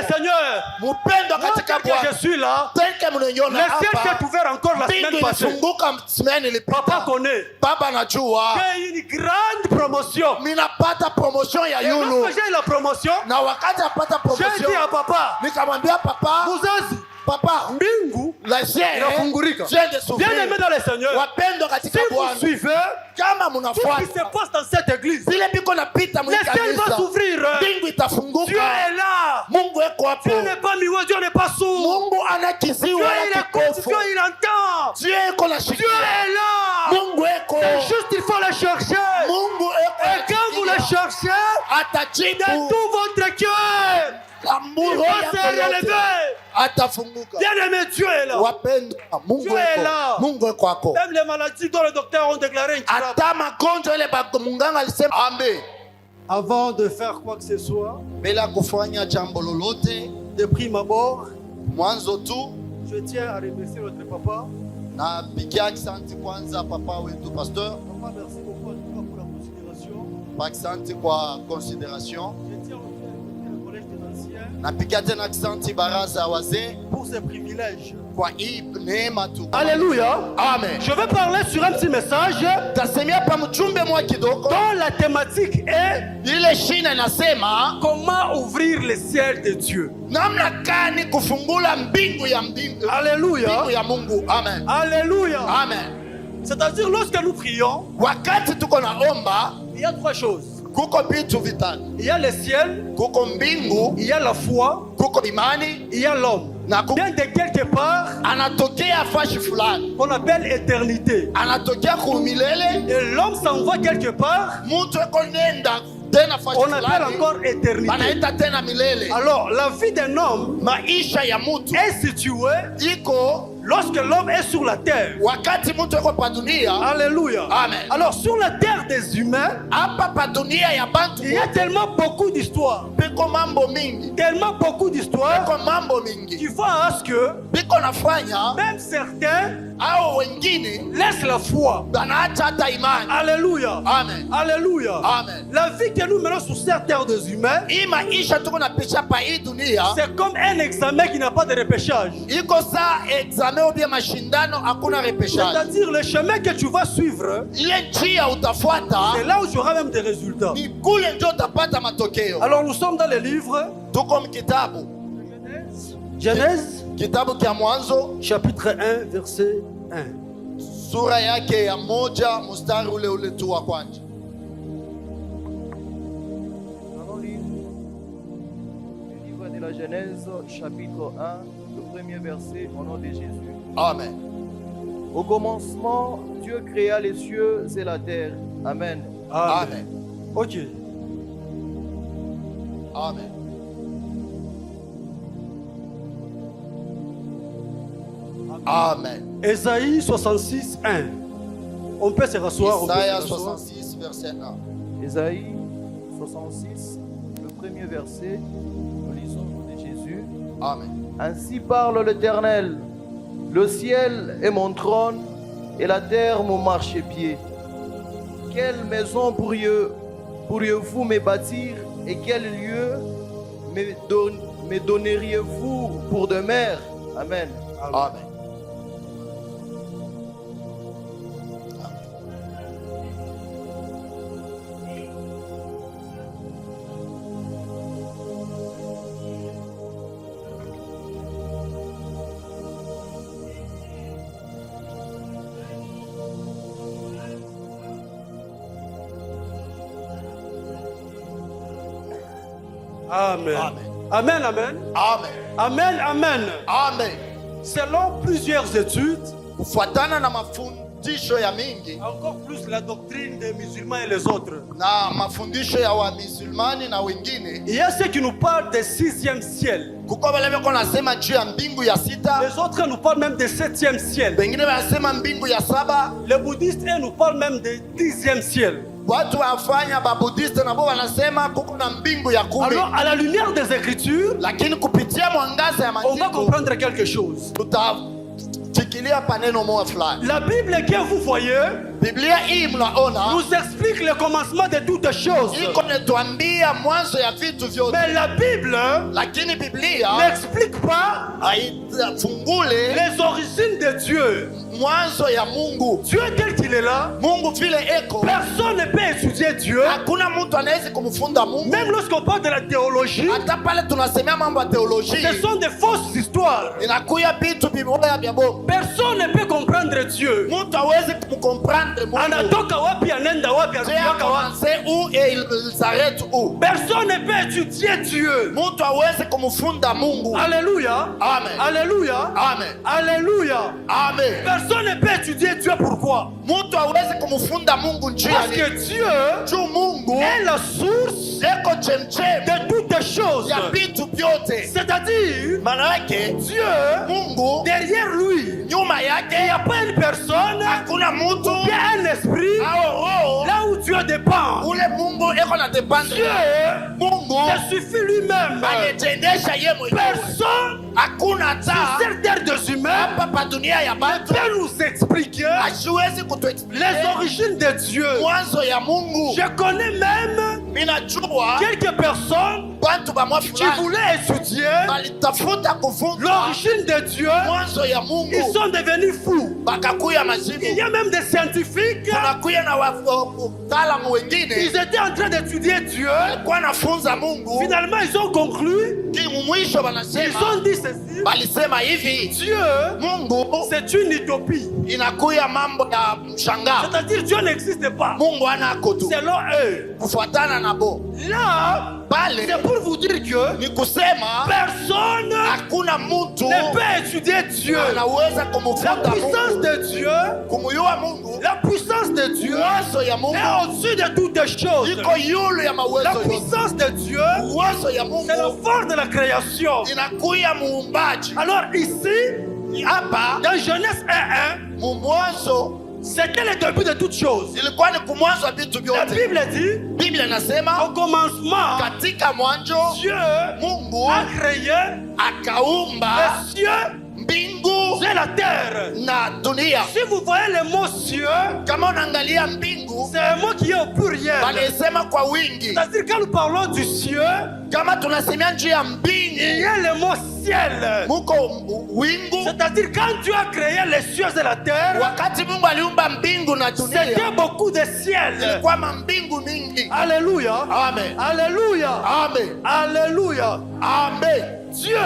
le Seigneur, Mupendo katika que Bwana. je suis là, Tel que mnaiona le ciel hapa. s'est ouvert encore la semaine Mbingu passée. ilifunguka semaine ilipita. Papa connaît. Baba najua. J'ai une grande promotion. Minapata promotion ya Et yulu. lorsque j'ai eu la promotion, Na wakati apata j'ai promotion. dit à papa, Nikamwambia papa. Muzazi, Papa. mbingu La chair. inafungurika. Bien aimé dans le Seigneur, Wapendo si katika vous Bwana. suivez Kama tout ce qui munafuata. se passe dans cette église, Vile biko napita le ciel va mwikanisa. s'ouvrir. Mbingu Dieu itafunguka. est là. Mungu eko hapo. Dieu n'est pas miroir, Dieu n'est pas sourd. Mungu ana Dieu kiziwi il wala écoute, kipofu. Dieu il entend. Dieu eko na Dieu shikia. est là. Mungu eko. C'est juste il faut le chercher. Mungu eko. Et quand vous le cherchez, de atajibu. tout votre cœur, Amburo il va se relever. atafunguka. Bien aimé, Dieu est là. Wapendwa, Mungu Dieu est eko. là. Mungu eko ako. Même les maladies dont les docteurs ont déclaré incurables. Ata magonjwa ile munganga alisema ambe. Avant de faire quoi que ce soit, Bila kufanya jambo lolote, de prime abord, mwanzo tu je tiens à remercier notre papa. na pigia asante kwanza papa wetu pasteur. Papa, merci beaucoup en tout cas pour la considération. Asante kwa consideration. Je tiens aussi à remercier le collège des anciens Na pigia tena asante baraza ya wazee pour ses privilèges. kwa hii neema tu. Alléluia. Amen. Je vais parler sur un petit message Tasemia pa mjumbe mwa kidogo. dont la thématique est Ile shina inasema comment ouvrir les ciels de Dieu. namna gani kufungula mbingu ya mbingu. Alléluia. Mbingu ya Mungu. Amen. Alléluia. Amen. C'est-à-dire lorsque nous prions, Wakati tuko naomba il y a trois choses. kuko vitu vitatu. Il y a le ciel, Kuko mbingu, il y a la foi, kuko imani il y a l'homme. na kuko Bien de quelque part anatokea fashi fulani. qu'on appelle éternité. Anatokea kumilele. Et l'homme s'en va quelque part, Mtu eko nenda tena fashi on appelle fulani. encore éternité. Banaita tena milele. Alors, la vie d'un homme Maisha ya mtu est située iko lorsque l'homme est sur la terre. wakati mtu eko pa dunia. Alléluia. Amen. Alors, sur la terre des humains, Hapa pa dunia ya bantu il y a tellement beaucoup d'histoires, piko mambo mingi. tellement beaucoup d'histoires, Piko mambo mingi. qui font à ce que Piko nafanya même certains au wengine laissent la foi. banaacha hata imani. Alléluia. Amen. Alléluia. Amen. La vie que nous menons sur cette terre des humains, Hii maisha tuko napisha pa hii dunia c'est comme un examen qui n'a pas de repêchage. iko saa examen ou bien mashindano, hakuna repeshani. C'est-à-dire le chemin que tu vas suivre, Ile njia utafuata c'est là où tu auras même des résultats. ni kule ndio utapata matokeo. Alors nous sommes dans le livre Tuko mkitabu Genèse, kitabu kia Mwanzo chapitre 1, verset 1. sura yake ya 1 mstari ule ule tu wa kwanza. Allons lire le livre de la Genèse, chapitre 1, le premier verset, au nom de Jésus. Amen. Au commencement, Dieu créa les cieux et la terre. Amen. Amen. Ok. Amen. Amen. Ésaïe 66, 1. On peut se rasseoir. On peut se Isaiah rasseoir. 66 verset 1. Ésaïe 66, le premier verset, nous lisons au nom de Jésus. Amen. Ainsi parle l'Éternel, le ciel est mon trône et la terre mon marchepied. Quelle maison pourriez-vous me bâtir et quel lieu me donneriez-vous pour demeure? Amen. Amen. Amen. Amen. Amen, amen. Amen. Amen, amen. Amen. Selon plusieurs études, Kufuatana na mafundisho ya mingi encore plus la doctrine des musulmans et les autres, na mafundisho ya Wamisulmani na wengine, il y a ceux qui nous parlent des 6e ciel. kuko wale wako nasema juu ya mbingu ya sita, Les autres nous parlent même des 7e ciel. wengine wanasema mbingu ya saba. Les bouddhistes, eux, nous parlent même des 10e ciel. Watu wafanya babudiste nabo wanasema kuko na mbingu ya kumi. Alors, à la lumière des Écritures, Lakini kupitia mwangaza ya on va maandiko comprendre quelque chose. Chikilia paneno moja fulani. La Bible que vous voyez Biblia hii mnaona nous explique le commencement de toutes choses. iko netuambia mwanzo ya vitu vyote. Mais la Bible Lakini Biblia n'explique pas haifungule les origines de Dieu. mwanzo ya Mungu. Dieu tel qu'il est là, Mungu vile eko, personne ne peut étudier Dieu. hakuna mtu anaweza kumfunda Mungu. Même lorsqu'on parle de la théologie, Hata pale tunasemea mambo ya teolojia, ce sont des fausses histoires. inakuya vitu vibaya vya bongo. Personne ne peut comprendre Dieu. Mtu hawezi kumkomprendre Mungu. Anatoka wapi, anenda wapi, Dieu anatoka wapi. commence où et il s'arrête où. Personne ne peut étudier Dieu. Mtu hawezi kumfunda Mungu. Alléluia. Amen. Alléluia. Amen. Alléluia. Amen. Personne ne peut étudier Dieu. Pourquoi? Mtu hawezi kumfunda Mungu njia Parce ni que Dieu juu Mungu est la source eko chemchem de toutes choses. ya vitu vyote. C'est-à-dire, Maana yake Dieu, Mungu derrière lui, nyuma il n'y yake a pas une personne, hakuna mtu il y a un esprit, au roho là où Dieu dépend. ule Mungu eko na dependre. Dieu Mungu se suffit lui-même. anajendesha yeye mwenyewe. Personne Hakuna sur hata cette terre des humains hapa pa dunia ya ne batu peut nous expliquer asiwezi les kutuexplique origines de Dieu. mwanzo ya Mungu. Je connais même Minajua quelques personnes bantu bamwa qui fulani voulaient étudier balitafuta kuvunja l'origine de Dieu. mwanzo ya Ils Mungu, sont devenus fous. bakakuya Il y majibu. a même des scientifiques, Tunakuya na wataalamu wengine ils étaient en train d'étudier Dieu. walikuwa nafunza Mungu, Finalement, ils ont conclu, mwisho ils wanasema ont dit ceci: balisema hivi, Dieu, Mungu c'est une utopie. inakuya mambo ya mshangao. C'est-à-dire, Dieu n'existe pas. Mungu anako tu Selon eux. kufuatana na bo Là, pale, c'est pour vous dire que ni kusema personne hakuna mtu ne peut étudier Dieu. anaweza La kumfuata puissance Mungu, de Dieu, kumuyua Mungu. la puissance de Dieu Uwezo ya Mungu est au-dessus de toutes les choses. iko yulu ya La mawezo yote. puissance de Dieu, Uwezo ya c'est la Mungu force de la création. inakuya muumbaji. Alors ici, Hapa dans Genèse 1:1, mumwanzo c'était le début de toutes choses. ilikuwa ni kumwanzo wa vitu La vyote. Bible dit, Biblia inasema au commencement, katika mwanzo Dieu Mungu a créé akaumba les cieux mbingu et la terre. na dunia. Si vous voyez le mot cieux, Kama unaangalia mbingu c'est un mot qui est au pluriel. walisema kwa wingi. C'est-à-dire quand nous parlons du cieux, Kama tunasemea njia ya il y mbingu a le mot ciel. muko wingu. C'est-à-dire quand Dieu a créé les cieux et la terre, Wakati Mungu aliumba mbingu na dunia c'était beaucoup de ciel. ilikuwa mbingu mingi. Alléluia. Amen. Alléluia. Amen. Alléluia. Amen. Dieu,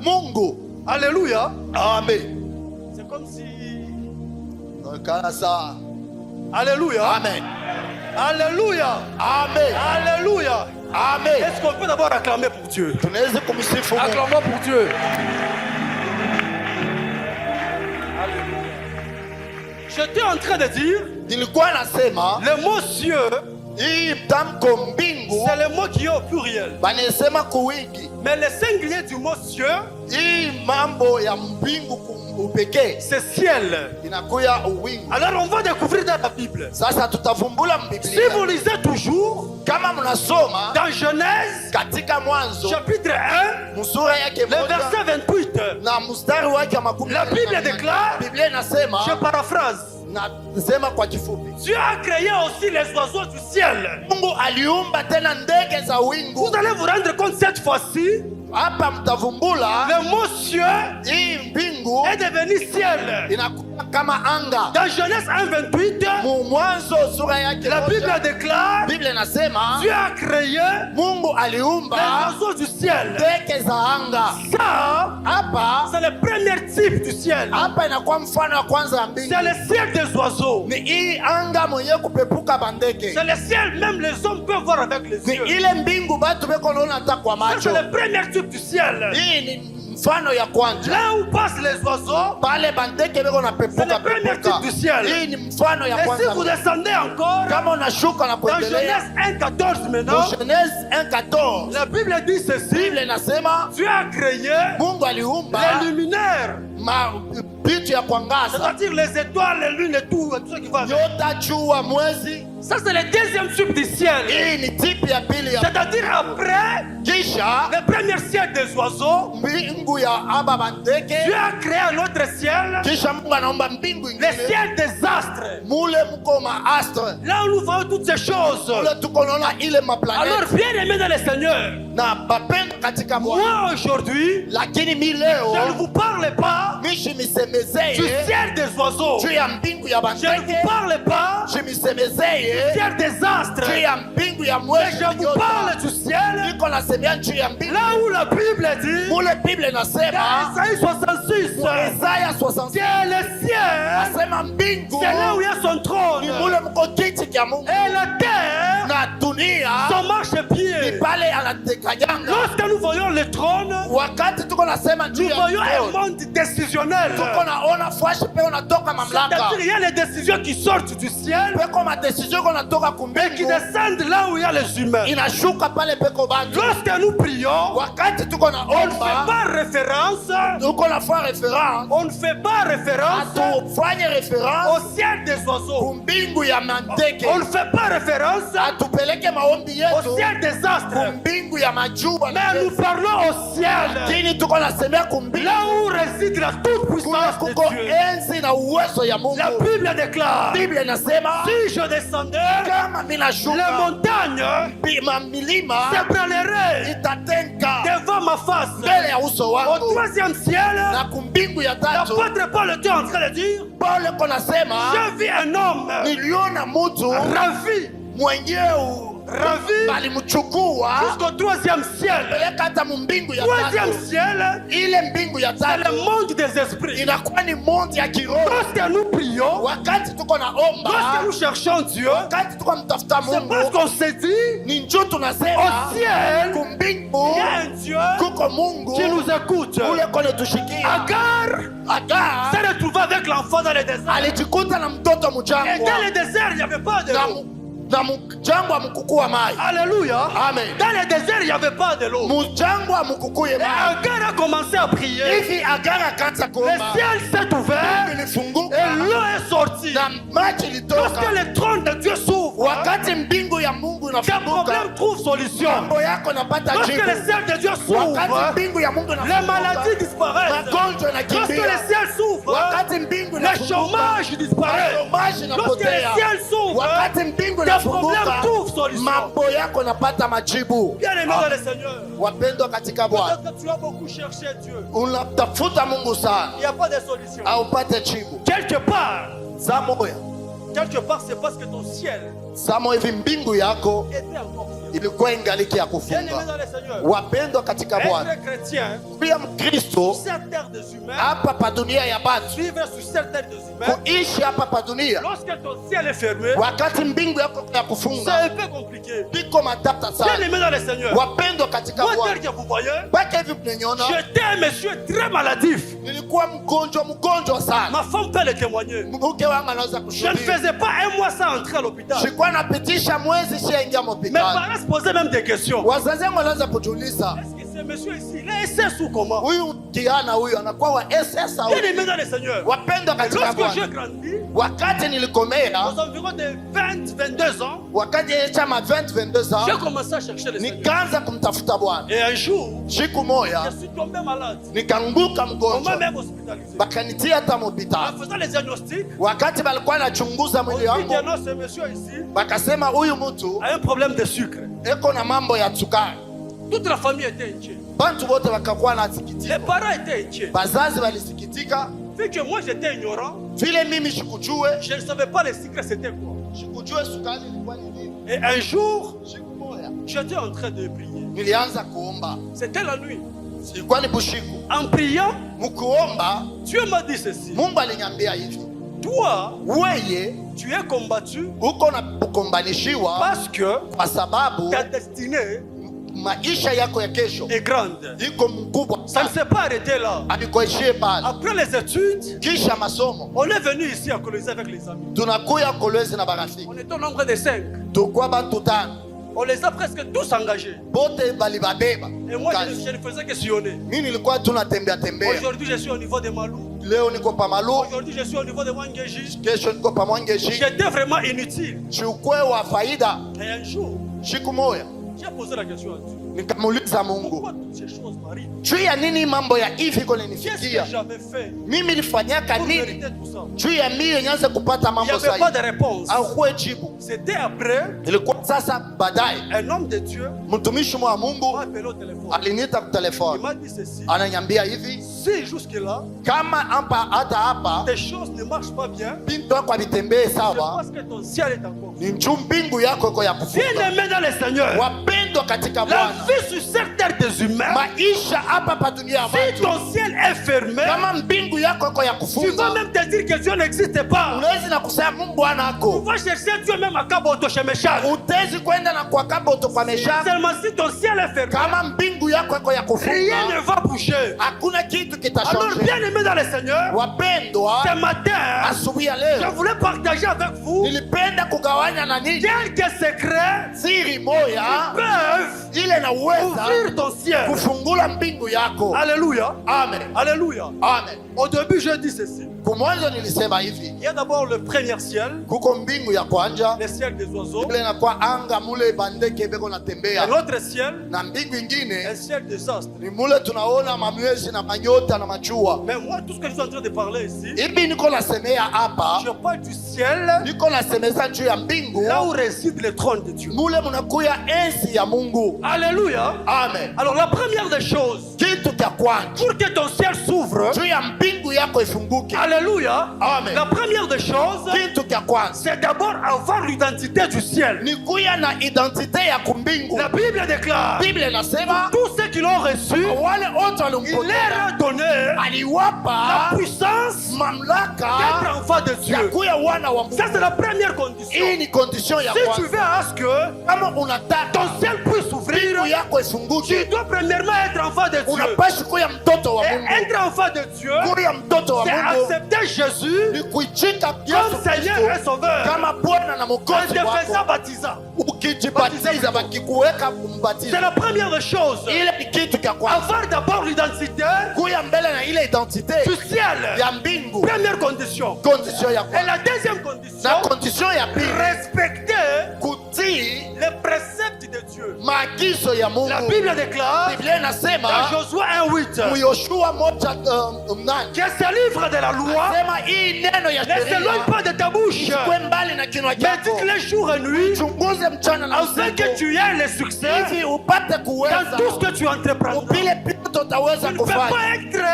Mungu. alléluia. Amen. C'est comme si... Kana sawa. Alléluia. Amen. Alléluia. Amen. Alléluia. Amen. Est-ce qu'on peut d'abord acclamer pour Dieu? Tunaweza kumsifu Mungu. Acclamons pour Dieu. J'étais en train de dire, Nilikuwa nasema le mot cieux, hii tamko mbingu c'est le mot qui est au pluriel. banasema kuwingi. Mais le singulier du mot cieux, Hii mambo ya mbingu upekee c'est ciel. inakuya uwingi. Alors on va découvrir dans la Bible. Sasa tutavumbula Si mbiblia. vous lisez toujours Kama mnasoma dans Genèse, katika Mwanzo chapitre 1, msura yake le moja verset 28, na mstari wake wa makumi la mbili Bible na nane. déclare, Biblia inasema, je paraphrase, nasema kwa kifupi, Dieu a créé aussi les oiseaux du ciel. Mungu aliumba tena ndege za wingu. Vous allez vous rendre compte cette fois-ci, Hapa mtavumbula le mot cieux hii mbingu est devenu ciel. inakuwa kama anga. Dans Genèse 1:28, Mwanzo sura yake la Bible moja, déclare, Biblia inasema Dieu a créé Mungu les aliumba oiseaux du ciel. ndege za anga. Ça, Hapa c'est le premier type du ciel. hapa inakuwa mfano wa kwanza ya mbingu. C'est le ciel des oiseaux. Ni hii anga mwenye kupepuka bandege. C'est le ciel, même les hommes peuvent voir avec les Ni yeux. ile mbingu batu beko naona hata kwa Ça, c'est macho. le premier type du ciel. Hii ni mfano ya kwanza. Là où passent les oiseaux, Pale bandege beko na c'est pepuka le premier pepuka. type du ciel. Hii ni mfano ya et si kwanza. vous descendez encore, Kama unashuka na dans kuendelea Genèse 1:14 maintenant, dans Genèse 1:14, la Bible dit ceci, Biblia inasema Dieu a créé Mungu aliumba les luminaires, vitu ya kuangaza, c'est-à-dire les étoiles, les lunes et tout ce qui va avec. nyota, jua, mwezi, Ça, c'est le deuxième type du ciel. Hii ni tipi ya pili ya C'est-à-dire après kisha le premier ciel des oiseaux, mbingu ya aba bandege. Dieu a créé un autre ciel, Kisha Mungu anaomba mbingu le ingine. ciel des astres. Mule mko maastre. Là où nous voyons toutes ces choses. Mule tuko naona ile Alors, maplaneti. bien aimé dans le Seigneur, Na bapenda katika Bwana. moi aujourd'hui, Lakini mi je ne leo vous parle pas mishi du misemezeye ciel des oiseaux. juu ya mbingu ya Je ne bandege. vous parle pas Shimisemezeye du ciel des astres. juu ya mbingu ya Mais mwezi. je vous parle du ciel Niko nasemea juu ya mbingu. là où la Bible dit, Mule Biblia dans inasema Isaïe 66, Isaya 66 c'est le ciel, asema mbingu c'est là où il y a son trône. ni mule mko kiti kya Mungu Et la terre, na dunia son ni marchepied. pale anatekanyanga. Lorsque nous voyons le trône, Wakati tuko nasema juu nous ya voyons un mbingu, monde décisionnel. tuko naona fwashi pe unatoka mamlaka C'est-à-dire, il y a les décisions qui sortent du ciel peko madesizio ko natoka et qui kumbingu descendent là où il y a les humains. inashuka pale peko bantu. Lorsque nous prions, Wakati tuko on ne fait naomba pas référence, tuko nafanya référence, on ne fait pas référence atufanye référence au ciel des oiseaux. kumbingu ya mandege, On ne fait pas référence atupeleke maombi au yetu ciel des astres. kumbingu ya majuba na Mais nous mbingu. parlons au ciel, Lakini tuko nasemea kumbingu là où réside la toute kuna puissance de kuko Dieu. enzi na uwezo ya Mungu. La Bible déclare, Biblia inasema si je descendais, kama les minashuka montagnes milima s'ébranleraient itatenga devant ma face. mbele ya uso Au wangu. troisième ciel, Na kumbingu ya tatu l'apôtre Paul était en train de dire, Paulo konasema je vis un homme niliona mtu ravi, mwenyewe ravi balimchukua jusqu'au troisième ciel. peleka hata mumbingu ya Troisième tatu. ciel, Ile mbingu ya c'est le tatu monde des esprits. inakuwa ni monde ya kiroho. Lorsque nous prions, Wakati tuko lorsque naomba, nous cherchons Dieu, wakati tuko mtafuta c'est parce Mungu, qu'on s'est dit, ni njoo tunasema au ciel, kumbingu il y a un Dieu kuko Mungu qui nous écoute. ule kone tushikia. Agar Agar s'est retrouvé avec l'enfant dans le désert. alijikuta na mtoto Et mjangwa dans le désert, il n'y avait pas de na l'eau. mjangwa mkukua mai. Alléluia. Amen. Dans le désert, il n'y avait pas de l'eau. Mjangwa mkukuye Et mai. Agar a commencé à prier. Hivi Agar akaanza Le kuomba, ciel s'est ouvert ilifunguka et l'eau est sortie. na maji Lorsque ilitoka. le trône de Dieu s'ouvre, Wakati mbingu ya Mungu tes inafunguka, problèmes trouvent solution. mambo yako napata Lorsque jibu. le ciel de Dieu Wakati s'ouvre, mbingu ya Mungu les inafunguka, maladies disparaissent. magonjwa Lorsque yanakimbia. le ciel s'ouvre, Wakati mbingu le inafunguka, chômage disparaît. chômage Lorsque le inapotea. ciel s'ouvre, Wakati mbingu tes problèmes inafunguka, trouvent solution. mambo yako napata majibu. Bien aimé dans le Seigneur, Wapendwa katika Bwana, peut-être que tu as beaucoup cherché Dieu. unatafuta Mungu sana Il n'y a pas de solution. aupate jibu. Quelque part, Saa moya c'est parce que ton ciel saa moja hivi mbingu yako était encore fermé. ilikuwa ingaliki ya Bien aimé kufunga. dans le Seigneur, Wapendwa katika Bwana, être chrétien, pia Mkristo sur cette terre des humains, hapa pa dunia ya batu, vivre sur cette terre des humains, kuishi hapa pa dunia, lorsque ton ciel est fermé, wakati mbingu yako ya c'est kufunga un peu compliqué. biko matata Bien sana. aimé dans le Seigneur, Wapendwa katika moi Bwana, tel que vous voyez, mpaka hivi mnaniona, j'étais un monsieur très maladif. nilikuwa mgonjwa sana. Ma femme peut le témoigner. Mke wangu anaweza Je ne kushuhudia. faisais pas un mois sans entrer à l'hôpital. Sikuwa napitisha mwezi siaingia Mes mhospitali. parents se posaient même des questions. Wazazi wangu wanaanza kujiuliza, Est-ce que ce monsieur ici, il est SS ou comment? huyu kijana huyu anakuwa wa SS au? Bien aimé dans le Seigneur, Wapendwa katika lorsque Bwana, j'ai grandi, wakati nilikomea, aux environs de 20-22 ans, wakati chama 20-22 ans, j'ai commencé à chercher le Seigneur. nikaanza kumtafuta Bwana. Et un jour, Siku je moja suis tombé malade. nikaanguka On m'a mgonjwa, même hospitalisé. bakanitia hata En mhospitali. faisant les diagnostics, Wakati balikuwa anachunguza on mwili dit que wangu, non, ce monsieur ici bakasema huyu mtu a un problème de sucre. eko na mambo ya sukari. Toute la famille était inquiète. Bantu wote wakakuwa Les nasikitika, parents étaient inquiets. bazazi walisikitika. Vu que moi j'étais ignorant, Vile mimi sikujue, je ne savais pas le secret c'était quoi. sikujue sukari ilikuwa ni nini. Et un jour, Siku moja j'étais en train de prier. nilianza kuomba, C'était la nuit. ilikuwa ni bushiku. En priant, Mkuomba, Dieu m'a dit ceci. Mungu aliniambia hivi, Toi, weye tu es combattu uko na kukombanishiwa parce que kwa sababu ta destinée maisha yako ya kesho est grande. iko mkubwa Ça ne sana, s'est pas arrêté là. alikoishie pale. Après les études, Kisha masomo on est venu ici à coloniser avec les amis. tunakuya Kolwezi na barafiki, On était au nombre de 5. tukwa bantu tano. On les a presque tous engagés. bote balibabeba. Et moi, je ne faisais que sillonner. Mimi nilikuwa tunatembea tembea. Aujourd'hui, je suis au niveau de Malou. Leo niko pa Malu, Aujourd'hui, je suis au niveau de Wangeji. kesho niko pa Mwangeji. J'étais vraiment inutile. Chukwe wa faida. Et un jour, Siku moja j'ai posé la question à Dieu. nikamuuliza Mungu, Pourquoi toutes ces choses m'arrivent? juu ya nini mambo ya hivi Qu'est-ce kunanifikia? que j'avais fait Mimi nilifanyaka pour nini mériter tout ça? juu ya mimi nianze kupata Il n'y mambo avait pas sahihi? de réponse. Aukuwe jibu. C'était après, Ilikuwa sasa baadaye un homme de Dieu mtumishi wa m'a Mungu appelé au téléphone. aliniita kwa Il telefoni, m'a dit ceci. ananiambia hivi, Si jusque-là, kama hata hapa tes choses ne marchent pas bien, bintu yako havitembee c'est sawa, parce que ton ciel est encore. ni njoo mbingu yako iko ya kufunga. Bien-aimé dans le Seigneur, Wapendwa katika la Bwana, vie sur cette terre des humains, maisha hapa pa dunia ya si watu, ton ciel est fermé, kama mbingu yako iko ya tu vas kufunga, même te dire que Dieu n'existe pas. unawezi na kusema Mungu Tu anako, vas chercher Dieu même à Kaboto chez Meshach. utezi kwenda na kwa kaboto kwa Meshaki. Seulement si ton ciel est fermé, Kama mbingu yako iko ya rien kufunga, ne va bouger. hakuna kitu Alors, kitashonje. bien-aimé dans le Seigneur, Wapendwa, ce matin, asubuhi ya je leo voulais partager avec vous nilipenda kugawanya na ninyi quelques secrets siri moya peuvent ile naweza ouvrir ton ciel. kufungula mbingu yako. Alléluia. Amen, Alléluia. amen. Au début, je dis ceci. Kumwanzo nilisema hivi, Il y a d'abord le premier ciel, kuko mbingu ya kwanja le ciel des oiseaux, ile inakuwa anga mule bandeke beko et natembea, l'autre ciel, na mbingu un ingine ciel des astres. ni mule tunaona mamwezi na manyota na machua. Mais moi, tout ce que je suis en train de parler ici, Hivi niko nasemea hapa, je parle du ciel, niko nasemeza juu ya mbingu là où réside le trône de Dieu. mule munakuya enzi ya Mungu. Alléluia. Amen. Alors, la première des choses, Kitu cha kwanza pour que ton ciel s'ouvre, juu ya mbingu yako ifunguke, Alléluia. Amen. La première des choses, kitu cha kwanza c'est d'abord avoir l'identité du ciel. ni kuya na identite ya kumbingu. La Bible déclare, Biblia inasema tous ceux qui l'ont reçu, wale wote il leur walimpokea a donné la aliwapa puissance mamlaka d'être enfant de ya Dieu. kuya wana wa Mungu. Ça, c'est la première condition. Hii ni condition ya Si tu kwanza. veux à ce que Kama unataka ton ciel puisse s'ouvrir, mbingu yako tu ifunguke, dois premièrement être enfant de Dieu. unapashi kuya mtoto wa Et Mungu. être enfant de Dieu, Kuya mtoto wa c'est Mungu accepter Jésus ni kuichika comme Yesu Seigneur et Kristo Sauveur kama Bwana na en Mwokozi te faisant wako. baptisant. Ukijibatiza bakikuweka C'est kumbatiza, la première des choses. ile ni kitu cha kwanza. Avoir d'abord l'identité Kuya mbele na ile identite du ciel. ya mbingu, Première condition. condition ya Et kwanza. la deuxième condition, Na condition ya pili, respecter kutii les préceptes de Dieu. maagizo ya Mungu. La Bible déclare Biblia dans inasema Josué 1:8 Yoshua 1:8 que ce livre de la loi sema hii neno ya ne s'éloigne sheria pas de ta bouche, kwe mbali na kinwa mais chako, dites-le jour et nuit, chunguze mchana na afin que usiku, tu aies le succès hivi upate dans kuweza tout ce que tu entreprendras. vile vitu utaweza Tu ne peux kufanya. pas être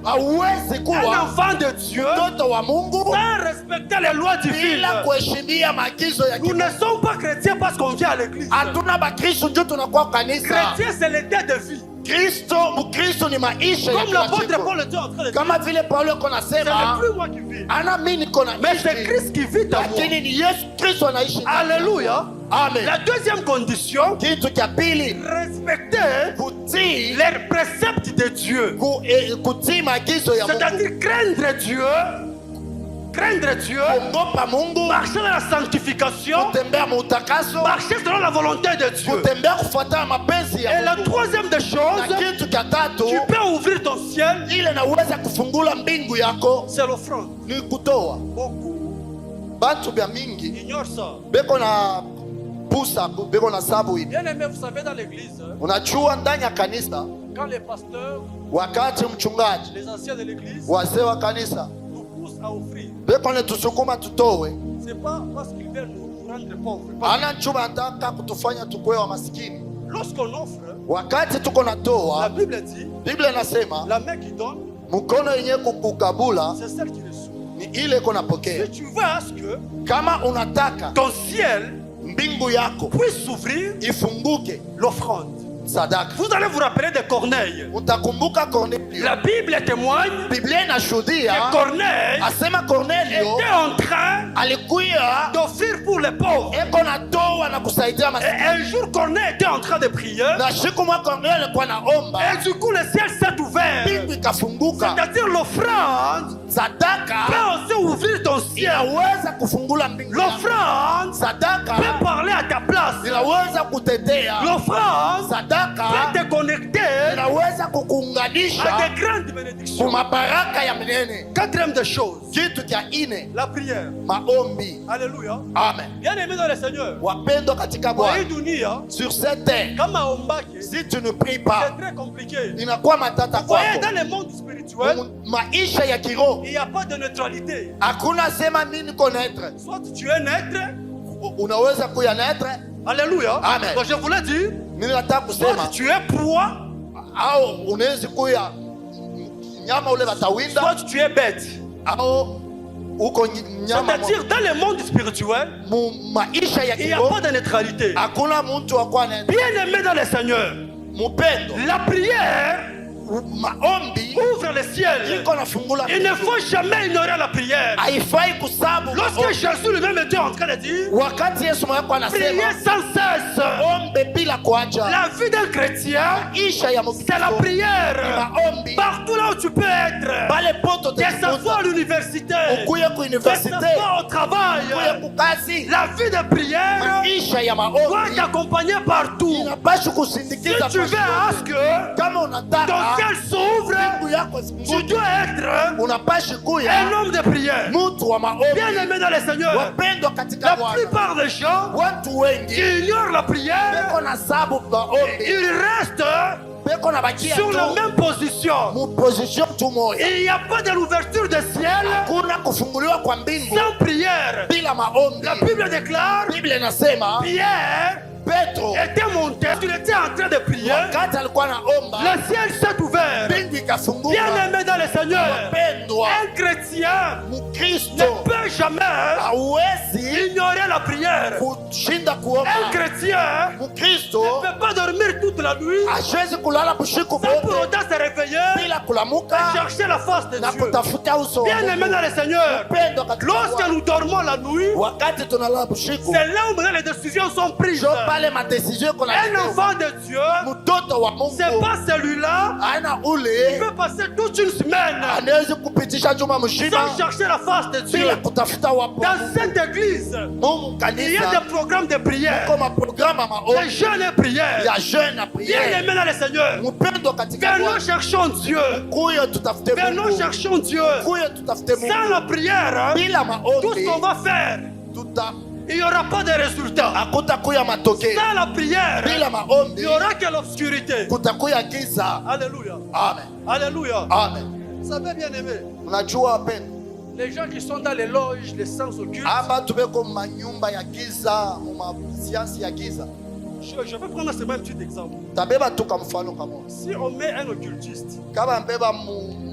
Hauwezi un kuwa enfant de Dieu mtoto wa Mungu sans respecter les lois divines. bila kuheshimia maagizo ya Nous Mungu. ne sommes pas chrétiens parce qu'on vient à l'église. Hatuna bakristo ndio tunakuwa kanisa. Chrétien, c'est l'état de vie. Mkristo ni maisha ya Comme kila l'apôtre siku. Paul était en train de dire, Kama vile Paulo yuko ce n'est nasema, plus moi qui vis, ana mimi niko na mais c'est ishi, Christ qui vit en moi. lakini ni Yesu Kristo anaishi ndani. Alléluia. Amen. La deuxième condition, Kitu cha pili, respecter kutii les préceptes de Dieu. kutii maagizo ya Mungu, C'est-à-dire craindre Dieu, kuogopa Mungu, marcher dans la sanctification, kutembea muutakaso, marcher selon la volonté de Dieu. kutembea kufuatana mapenzi Et ya la Mungu. troisième des Na choses, kitu cha tatu, tu peux ouvrir ton ciel, ile naweza kufungula mbingu yako c'est l'offrande. ni kutoa. Beaucoup Bantu bya mingi ignorent ça. beko na pusa, beko na sabu hivi. Bien aimé, vous savez, dans l'église, Unajua ndani ya kanisa, quand les pasteurs, wakati mchungaji, les anciens de l'église, wazee wa kanisa nous poussent à offrir, beko netusukuma tutowe, c'est pas parce qu'ils veulent nous rendre pauvres. ana nchuma anataka kutufanya tukue wa maskini. Lorsqu'on offre, Wakati tuko la natoa, Bible dit, Biblia inasema la main qui donne, mkono yenye kukukabula c'est celle qui reçoit. ni ile iko napokea. Si tu veux à ce que Kama unataka ton ciel mbingu yako puisse s'ouvrir, ifunguke, l'offrande. sadaka. Vous allez vous rappeler de Corneille. Utakumbuka Kornelio. La Bible témoigne Biblia que inashuhudia Corneille asema Kornelio était en train alikuya d'offrir pour les pauvres. eko natoa na kusaidia Et maskini, un jour, Corneille était en train de prier. na siku mwa Kornelio alikuwa naomba, Et du coup, le ciel s'est ouvert. mbingu ikafunguka. C'est-à-dire l'offrande Sadaka peut aussi ouvrir ton ciel. inaweza kufungula mbingu yako. L'offrande Sadaka peut parler à ta place. inaweza kutetea. L'offrande Sadaka peut te connecter inaweza kukuunganisha à des grandes bénédictions. kumabaraka ya mnene. Quatrième des choses, Kitu kya ine, la prière. maombi. Alléluia. Amen. Bien aimé dans le Seigneur. Wapendwa katika Kwa hii Bwana, dunia, sur cette terre, kama ombake, si tu ne pries pas, c'est très compliqué. inakuwa matata Vous voyez, kwako. dans le monde spirituel, Maisha ya kiroho il n'y a pas de neutralité. hakuna sema mimi niko netre. Soit tu es naître, Unaweza kuya netre. alléluia. Amen. Donc je voulais dire, Mimi nataka soit kusema tu es poids, au unaweza kuya nyama ule batawinda soit tu es bête. au uko nyama. C'est-à-dire, dans le monde spirituel, Mu maisha ya il n'y a kiroho pas de neutralité. hakuna mtu wa kuwa netre. Bien aimé dans le Seigneur, Mupendo, la prière maombi ouvre le ciel. iko nafungula. Il ne faut jamais ignorer la prière. Haifai kusabu Lorsque maombi. Jésus lui-même était en train de dire, Wakati Yesu mwenyewe priez anasema sans cesse. ombe bila kuacha. La vie d'un chrétien, Maisha ya c'est la Mkristo prière. maombi. Partout là où tu peux être, Pale poto que ce soit à tunakuta l'université, ukuye ku que ce universite, soit au travail, ukuye ku kazi. la vie de prière Maisha ya doit maombi t'accompagner partout. inapaswa Si kusindikiza tu veux à ce que kama ton unataka ciel s'ouvre, mbingu yako tu zifunguke, dois être unapaswa un kuya homme de prière. mtu wa Bien maombi. aimé dans le Seigneur, Wapendwa la katika Bwana, plupart des gens watu wengi qui ignorent la prière, beko na sabu maombi, ils restent beko na bakia sur la tu même position. mu position tu moja. Il n'y a pas de l'ouverture du ciel Kuna kufunguliwa kwa mbingu sans prière. bila maombi. La Bible déclare, Biblia inasema Pierre Petro était monté, il était en train de prier, wakati alikuwa anaomba, le ciel s'est ouvert. mbingu ikafunguka. Bien aimé dans le Seigneur, Wapendwa, un chrétien ne Mkristo peut jamais hawezi ignorer la prière. kushinda Un kuomba. chrétien Mkristo ne peut pas dormir toute la nuit hawezi kulala bushiku sans pour bote autant se réveiller bila kulamuka et chercher la face de na Dieu. kutafuta uso wa Bien aimé Mungu. dans le Seigneur, Wapendwa katika lorsque Bwana, nous dormons la nuit, wakati tunalala bushiku, c'est là où les décisions sont prises. jo pale madesizio Un kuna enfant de Dieu, mtoto wa c'est Mungu pas celui-là aina qui ule peut passer toute une semaine anawezi kupitisha juma mzima sans chercher la face de Dieu. bila kutafuta wapo Dans cette église, Mungu. il y a Kanisa des programmes de prière, kama programu ya des maombi jeûnes et prières. ya jeune na Bien prière. aimé dans le Seigneur, Mpendwa katika venons Bwana, cherchons Dieu. kuya tutafute Venons Mungu, cherchons Dieu. kuya tutafute Sans la Mungu. prière, Bila tout ce maombi qu'on va faire, il n'y aura pas de résultat. hakutakuya matokeo. Sans la prière, Bila il maombi n'y aura que l'obscurité. kutakuya giza. Alléluia. Amen, Alléluia. amen. Vous savez, bien aimé, Unajua wapendwa, les gens qui sont dans les loges, les sens occultes, aba tubeko manyumba ya giza, muma siansi ya giza. je vais prendre seulement un petit exemple. Tabeba tu kama mfano kama Si on met un occultiste, kama mbeba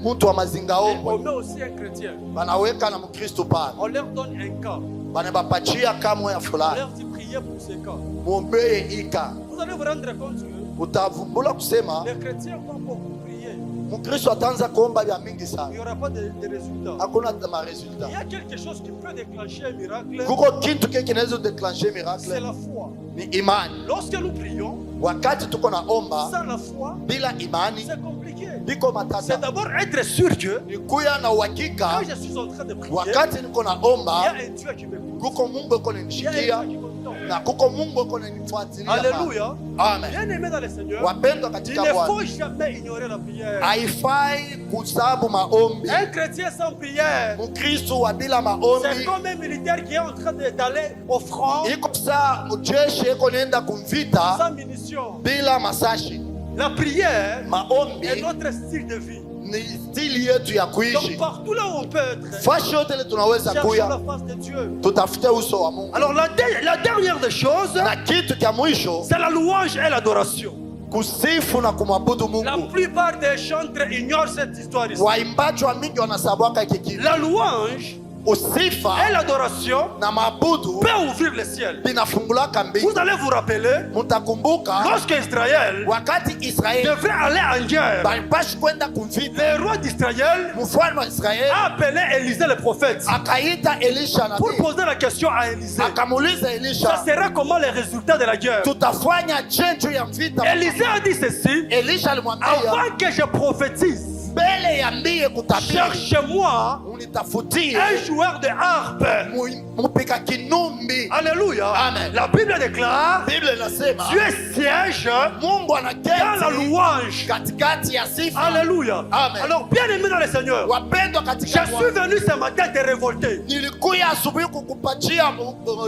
mtu wa mazinga et on ombo, met aussi un chrétien, banaweka na Mkristo pale, on leur donne un cas, banabapachia kama ya on fulani, leur dit prier pour ces cas. muombee ika. Vous allez vous rendre compte que Utavumbula kusema les chrétiens vont beaucoup prier. Mkristo ataanza kuomba vya mingi Il sana, n'y aura pas de résultats. hakuna Il maresultat. y a quelque chose qui peut déclencher un miracle, Kuko kitu kile kinaweza declencher c'est miracle, la foi. ni imani. Lorsque nous prions, Wakati tuko na omba sans la foi, bila imani, c'est compliqué. biko C'est matata. d'abord être sûr que Ni kuya na uhakika, quand je suis en train de prier, wakati niko na il y omba, a un Dieu qui m'écoute. kuko Mungu uko Il y a un nanishikia Dieu qui m'entend. na kuko Mungu uko nanifuatilia. Alléluia. Amen. Bien aimé dans le Seigneur, Wapendwa il katika ne Bwana, faut jamais ignorer la prière. haifai kusabu maombi. Un chrétien sans prière, Mkristo wa bila c'est maombi comme un militaire qui est en train d'aller au front iko saa mjeshi iko nenda kumvita sans munitions. bila masashi. La prière Maombi est notre style de vie. ni stili yetu ya Donc kuishi. partout là où on peut être, Fashi yote ile tunaweza chercher kuya, la face de Dieu. tutafute uso wa Mungu. Alors la dernière des choses, Na kitu cha mwisho, c'est la louange et l'adoration. kusifu na kumwabudu La Mungu. plupart des chantres ignorent cette histoire ici. Waimbaji wa mingi wanasabwaka hiki kitu. La louange Usifa et l'adoration na mabudu peuvent ouvrir le ciel. binafungulaka Vous mbingu. allez vous rappeler, Mutakumbuka lorsque Israël wakati Israeli devait aller en guerre, balipashi kwenda kumvita, le roi d'Israël mfalme wa Israeli a appelé Élisée le prophète akaita Elisha pour nabii, poser la question à Élisée. akamuuliza Ça Elisha, sera comment les résultats de la guerre? tutafanya chenjo ya vita? Élisée a dit ceci, Elisha alimwambia, avant que je prophétise, mbele ya mbie kutabiri, cherchez-moi unitafutie un joueur de harpe. mupika kinumbi. Alléluia. Amen. La Bible déclare, Biblia inasema Dieu siège Mungu dans la anaketi louange. katikati ya sifa. Alléluia. Amen. Alors, bien aimé dans le Seigneur, Wapendwa je katika suis Bwana, venu ce matin te révolter. nilikuya asubuhi kukupatia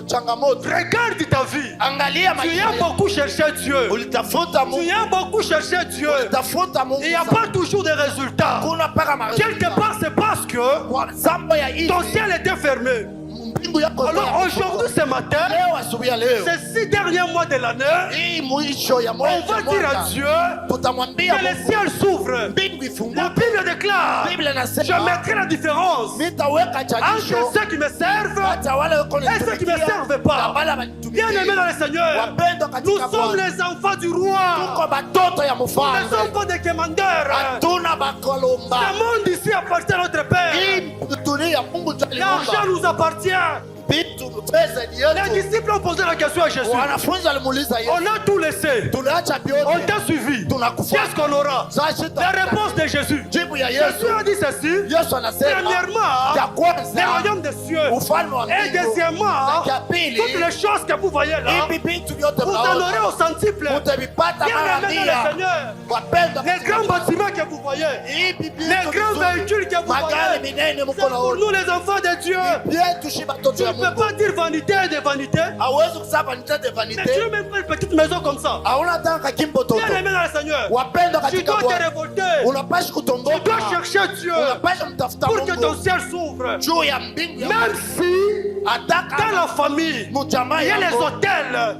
changamoto. Regarde ta vie. Angalia Tu maisha as yako. beaucoup cherché Dieu. Ulitafuta Tu Mungu. as beaucoup cherché Dieu. Ulitafuta Mungu. Il n'y a pas toujours de résultats. Kuna paka Quelque part, c'est parce que kwa zambo ya hivi ton ciel était fermé. mbingu yako. Alors aujourd'hui, ce matin, leo asubuhi ya leo ces 6 derniers mois de l'année, hii mwisho ya on mwezi va dire à Dieu tutamwambia que le Mungu ciel s'ouvre. mbingu La ifunguke. Bible déclare, Biblia je inasema mettrai la différence nitaweka entre chagisho ceux qui me servent hata wale wako et ceux qui ne me servent pas. Bien aimé dans le Seigneur, Wapendwa nous katika sommes Bwana, les enfants du roi, tuko batoto ya les mfalme, enfants des commandeurs. hatuna bakolomba. Ce monde ici appartient à notre Père. Hii dunia Mungu ndiye L'argent aliumba. nous appartient. Vitu pesa ni Les yetu. disciples ont posé la question à Jésus. Wanafunzi walimuuliza On Yesu, a tout laissé. tunaacha On vyote t'a suivi. tunakufuata. Qu'est-ce qu'on aura? Sasa La réponse de Jésus. jibu ya Jésus Yesu, a dit ceci. Yesu anasema Premièrement, ya le kwanza royaume des cieux. ufalme wa Et mbingu, deuxièmement, na ya pili toutes les choses que vous voyez là, hivi vitu vyote vous en aurez mnaona au centuple. mtavipata Bien mara aimé dans mia. le Seigneur. Wapendwa Les katika grands Bwana, bâtiments que vous voyez, hivi les vitu grands vizuri, véhicules que vous magari voyez, minene c'est mko pour naona nous les enfants de Dieu. vyetu shi batoto Tu ya ne peux Mungu. pas dire vanité de vanité, Hawezi kusema vanité de mais tu vanité. n'as même pas une petite maison comme ça. Hauna taka kimbo toto. Bien aimé dans le Seigneur, Wapendwa tu katika dois te Bwana, révolter. unapashi Tu kutomboka. dois chercher Dieu Unapasha mtafuta pour que ton Mungu ciel s'ouvre. juu ya mbingu ya Même Mungu. si Hata dans la kama famille, mjamaa il y a les yako hôtels.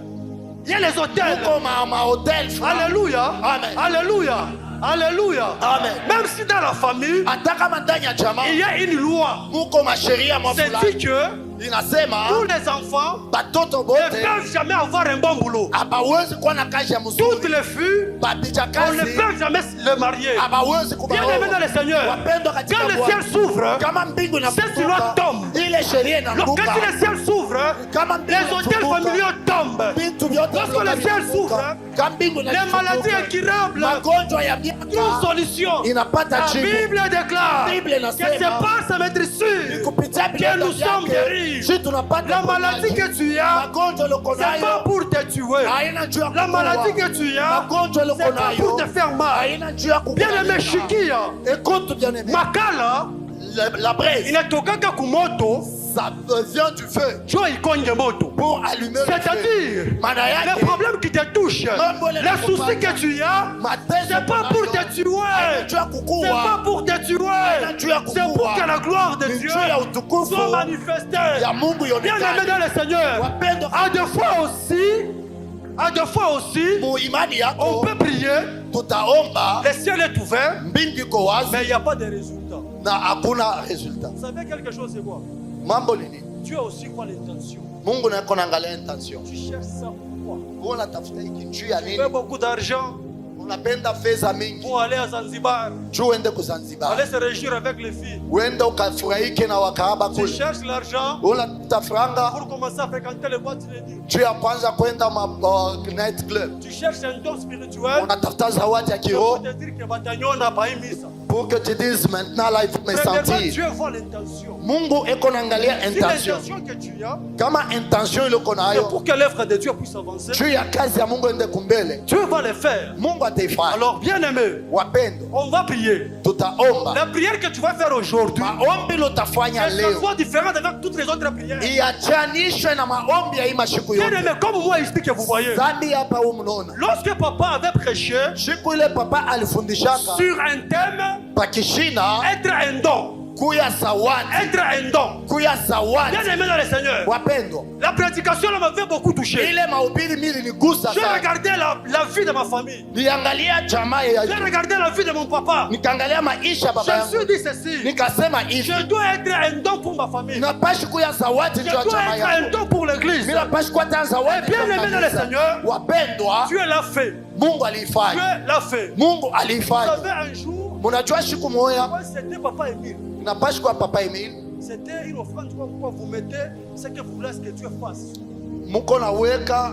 Il y a les hôtels. uko mahotel fulani. Alléluia. Amen. Alléluia. Alléluia. Amen. Même si dans la famille, Hata kama ndani ya jamaa il y a une loi. muko masheria mwa C'est fulani. dit que Inasema tous les enfants batoto ne bote peuvent jamais avoir un bon boulot. abawezi kuwa na kazi ya Toutes mzuri. les filles, Babija on ne kazi peut jamais le marier. abawezi Bien aimé dans kubaoa. le Seigneur, Wapendwa katika quand le Bwana, ciel s'ouvre, kama mbingu cette loi inafunguka, tombe. ile sheria Quand inaanguka. le ciel s'ouvre, Kama mbingu les hôtels inafunguka, familiaux tombent. vitu vyote Lorsque le ciel s'ouvre, kama mbingu Les maladies inafunguka, incurables magonjwa ya trouvent miaka solution. inapata La jibu. Bible déclare Bible que inasema, c'est par sa maîtrise kupitia que vitendo nous sommes vyake, guéris. sisi tunapata La uponyaji. maladie que tu as, magonjwa uko c'est pas nayo pour te tuer. haina juu ya La kukuua. maladie que tu as, magonjwa c'est uko pas nayo pour te faire mal. haina juu ya Bien aimé Shikia, Écoute bien aimé, makala la braise inatokaka kumoto ça vient du feu jo ikonge moto. pour allumer le feu. C'est-à-dire, Maana yake, les problèmes qui te touchent, Mambo les yale soucis que tu as, mateso c'est pas pour te tuer. juu ya C'est kukuua, pas pour te tuer. juu ya C'est pour que kukuua, la gloire de ni Dieu juu ya utukufu soit manifestée. ya Mungu Bien aimé ionekane. dans le Seigneur, Wapendwa à deux fois aussi, mu imani on yako peut prier, tutaomba, le ciel est ouvert, mbingu iko wazi mais il n'y a pas de résultat. na hakuna resulta. Vous savez quelque chose, c'est quoi? Mambo nini? Dieu aussi voit l'intention. Mungu naye anaangalia intention. Tu cherches ça pourquoi? Wewe unatafuta hiki juu ya Tu nini? veux beaucoup d'argent Unapenda fedha mingi pour aller à Zanzibar, juu uende kuzanzibar, aller se réjouir avec les filles. uende ukafurahike na wakaaba Tu kule. cherches l'argent Unatafuta franga pour commencer à fréquenter les boîtes de nuit. juu ya kwanza kwenda night club. Tu cherches un don spirituel Unatafuta zawadi ya pour kiroho te dire que batanyona pas misa. pour que tu dises maintenant là il faut me Premièrement, sentir. Dieu voit l'intention. Mungu eko naangalia Si intention. l'intention que tu as, Kama intention ile uko c'est nayo pour que l'œuvre de Dieu puisse avancer, juu ya kazi ya Mungu ende kumbele, Dieu va le faire. Mungu ataifanya. Alors, bien aimé, Wapendo, on va prier. tutaomba La prière que tu vas faire aujourd'hui, maombi lotafanya elle leo soit différente avec toutes les autres prières. iachanishwe na maombi ya hii mashiku Bien yote. aimé, comme moi ici que vous voyez, Zambi hapa huu mnaona, lorsque papa avait prêché siku ile papa alifundishaka sur un thème, pakishina être un don, kuya zawadi, être un don. kuya zawadi. Bien aimé dans le Seigneur, Wapendwa, la prédication là m'avait beaucoup touché. ile mahubiri mimi nigusa J'ai sana. regardé la vie de ma famille. Niangalia jamaa J'ai ya, regardé la vie de mon papa. nikaangalia maisha baba Je me yangu, suis dit ceci. nikasema hivi, Je dois être un don pour ma famille. napashi kuya zawadi Je juu ya dois jamaa être un yangu. don pour l'église. Mimi napashi kuwa tena zawadi. Bien kwa aimé dans le kanisa. Seigneur, Wapendwa, Dieu l'a fait. Mungu Dieu alifanya, l'a fait. Mungu Vous alifanya. savez, un jour, Munajua siku moja moi, c'était papa Émile. napashi kuwa papa Emile, C'était une offrande quoi vous mettez ce que vous voulez que Dieu fasse. muko naweka